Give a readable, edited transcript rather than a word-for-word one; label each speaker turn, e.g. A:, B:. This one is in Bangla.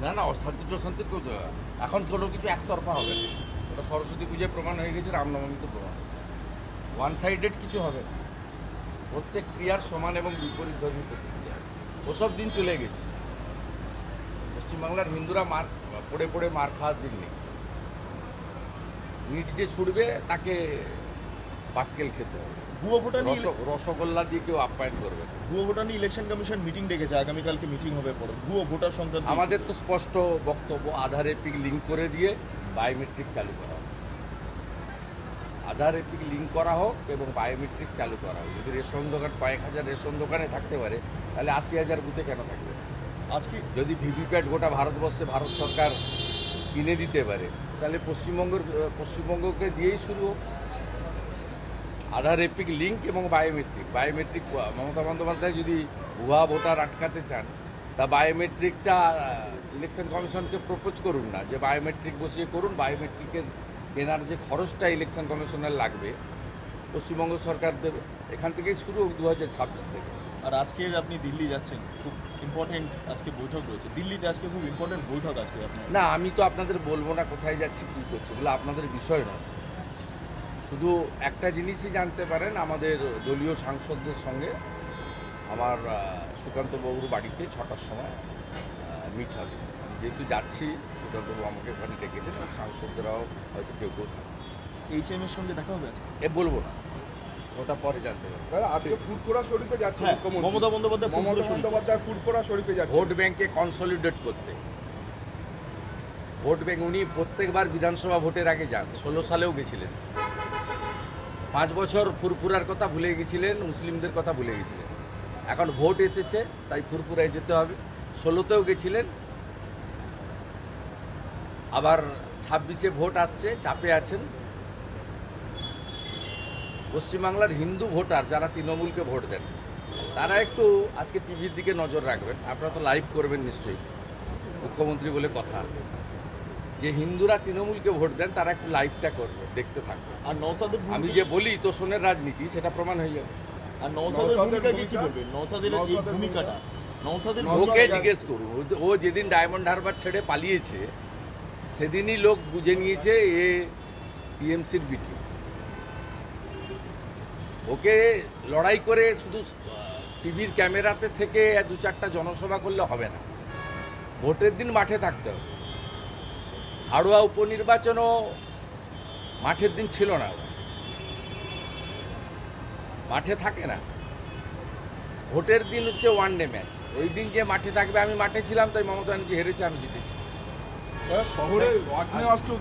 A: না না, অশান্তি টশান্তি এখন কোনো কিছু একতরফা হবে না। ওটা সরস্বতী পুজোয় প্রমাণ হয়ে গেছে, রামনবমীতে প্রমাণ। ওয়ান সাইডেড কিছু হবে না। প্রত্যেক ক্রিয়ার সমান এবং বিপরীত ধর্মী প্রতিক্রিয়া, ওসব দিন চলে গেছে। পশ্চিমবাংলার হিন্দুরা পড়ে পড়ে মার খাওয়ার দিন নেই। ইট যে ছুটবে তাকে পাটকেল খেতে হবে।
B: ভুয়ো ভোটার নিয়ে
A: রসগোল্লা দিয়ে কেউ আপ্যায়ন করবে না।
B: ভুয়ো ভোটার নিয়ে ইলেকশন কমিশন মিটিং ডেকেছে, আগামীকালকে মিটিং হবে পরে ভুয়ো ভোটার সংক্রান্ত।
A: আমাদের তো স্পষ্ট বক্তব্য, আধার এপিক লিঙ্ক করে দিয়ে বায়োমেট্রিক চালু করা হোক। আধার এপিক লিঙ্ক করা হোক এবং বায়োমেট্রিক চালু করা হোক। যদি রেশন দোকান কয়েক হাজার রেশন দোকানে থাকতে পারে, তাহলে 80,000 বুথে কেন থাকবে?
B: আজকে
A: যদি ভিভিপ্যাট গোটা ভারতবর্ষে ভারত সরকার কিনে দিতে পারে, তাহলে পশ্চিমবঙ্গকে দিয়েই শুরু হোক। আধার এপিক লিঙ্ক এবং বায়োমেট্রিক মমতা বন্দ্যোপাধ্যায় যদি ভুয়া ভোটার আটকাতে চান, তা বায়োমেট্রিকটা ইলেকশন কমিশনকে প্রপোজ করুন না, যে বায়োমেট্রিক বসিয়ে করুন। বায়োমেট্রিকের কেনার যে খরচটা ইলেকশন কমিশনের লাগবে, পশ্চিমবঙ্গ সরকার দেবে। এখান থেকেই শুরু হোক 2026 থেকে।
B: আর আজকে আপনি দিল্লি যাচ্ছেন, খুব ইম্পর্টেন্ট আজকে বৈঠক রয়েছে দিল্লিতে, আজকে খুব ইম্পর্টেন্ট বৈঠক আজকে আপনার।
A: না, আমি তো আপনাদের বলবো না কোথায় যাচ্ছি কী করছি, বলে আপনাদের বিষয় নয়। শুধু একটা জিনিসই জানতে পারেন, আমাদের দলীয় সাংসদদের সঙ্গে আমার সুকান্তবাবুর বাড়িতে 6টার সময় মিট হবে। আমি যেহেতু যাচ্ছি, সুকান্তবাবু আমাকে ওখানে ডেকেছেন, এবং সাংসদরাও হয়তো কেউ কেউ থাকবে।
B: HM এর সঙ্গে দেখা হবে আজকে?
A: বলবো না, ওটা পরে জানতে পারবো।
C: আজকে ফুরফুরা শরীফে যাচ্ছে
B: হ্যাঁ,
C: মুখ্যমন্ত্রী
B: মমতা বন্দ্যোপাধ্যায়
C: ফুরফুরা শরীফে যাচ্ছে।
A: ভোট ব্যাংকে কনসলিডেট করতে। ভোট ব্যাংক উনি প্রত্যেকবার বিধানসভা ভোটের আগে যান। 16 সালেও গেছিলেন। 5 বছর ফুরফুরার কথা ভুলে গেছিলেন, মুসলিমদের কথা ভুলে গেছিলেন। এখন ভোট এসেছে, তাই ফুরফুরায় যেতে হবে। 16তেও গেছিলেন, আবার 26-এ ভোট আসছে, চাপে আছেন। পশ্চিমবাংলার হিন্দু ভোটার যারা তৃণমূলকে ভোট দেন, তারা একটু আজকে টিভির দিকে নজর রাখবেন। আপনারা তো লাইভ করবেন নিশ্চয়ই, মুখ্যমন্ত্রী বলে কথা। যে হিন্দুরা তৃণমূলকে ভোট দেন, তারা একটু লাইভটা করবে, দেখতে থাকবে।
B: আর নওশাদের
A: আমি যে বলি তোষণের রাজনীতি, সেটা প্রমাণ হয়ে যাবে।
B: আর নওশাদের ভূমিকাকে কি বলবেন? নওশাদের এই ভূমিকাটা, নওশাদের
A: ওকে জিজ্ঞেস করুন। ও যেদিন ডায়মন্ড হারবার ছেড়ে পালিয়েছে, সেদিনই লোক বুঝে নিয়েছে এ টিএমসির বিটি। ওকে লড়াই করে শুধু টিভির ক্যামেরাতে থেকে 2-4টা জনসভা করলে হবে না। ভোটের দিন মাঠে থাকতে হবে। হাড়োয়া উপনির্বাচনও মাঠের দিন ছিল না, মাঠে থাকে না। ভোটের দিন হচ্ছে ওয়ান ডে ম্যাচ। ওই দিন যে মাঠে থাকবে, আমি মাঠে ছিলাম, তাই মমতা ব্যানার্জি হেরেছে, আমি জিতেছি।
C: শহরে আগ্নেয়াস্ত্র